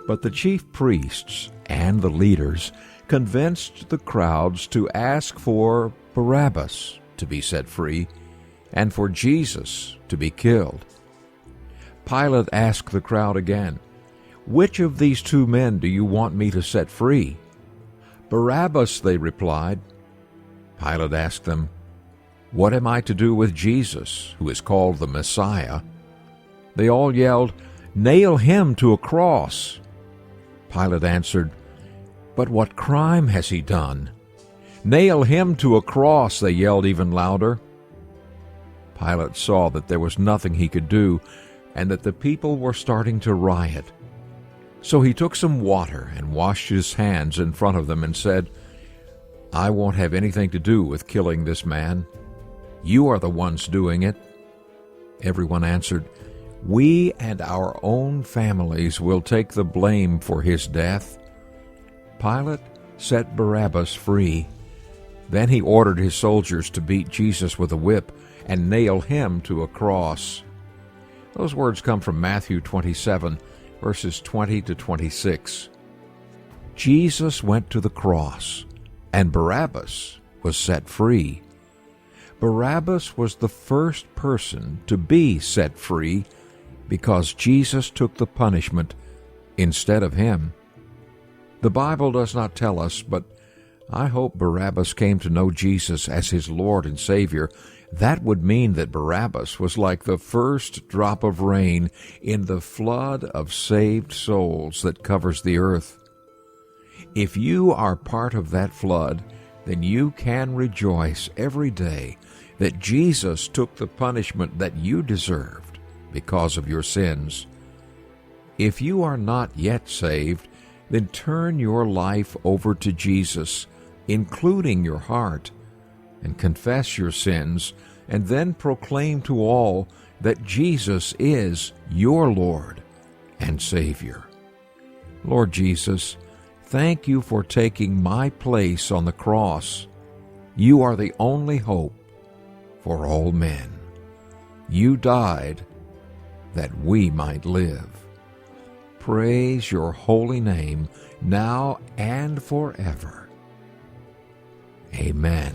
But the chief priests and the leaders convinced the crowds to ask for Barabbas to be set free and for Jesus to be killed. Pilate asked the crowd again, "Which of these two men do you want me to set free?" "Barabbas," they replied. Pilate asked them, "What am I to do with Jesus, who is called the Messiah?" They all yelled, "Nail him to a cross." Pilate answered, "But what crime has he done?" "Nail him to a cross," they yelled even louder. Pilate saw that there was nothing he could do, and that the people were starting to riot. So he took some water and washed his hands in front of them and said, "I won't have anything to do with killing this man. You are the ones doing it." Everyone answered, "We and our own families will take the blame for his death." Pilate set Barabbas free. Then he ordered his soldiers to beat Jesus with a whip and nail him to a cross. Those words come from Matthew 27, verses 20 to 26. Jesus went to the cross, and Barabbas was set free. Barabbas was the first person to be set free because Jesus took the punishment instead of him. The Bible does not tell us, but I hope Barabbas came to know Jesus as his Lord and Savior. That would mean that Barabbas was like the first drop of rain in the flood of saved souls that covers the earth. If you are part of that flood, then you can rejoice every day that Jesus took the punishment that you deserved because of your sins. If you are not yet saved, then turn your life over to Jesus, including your heart, and confess your sins, and then proclaim to all that Jesus is your Lord and Savior. Lord Jesus, thank you for taking my place on the cross. You are the only hope for all men. You died that we might live. Praise your holy name now and forever. Amen.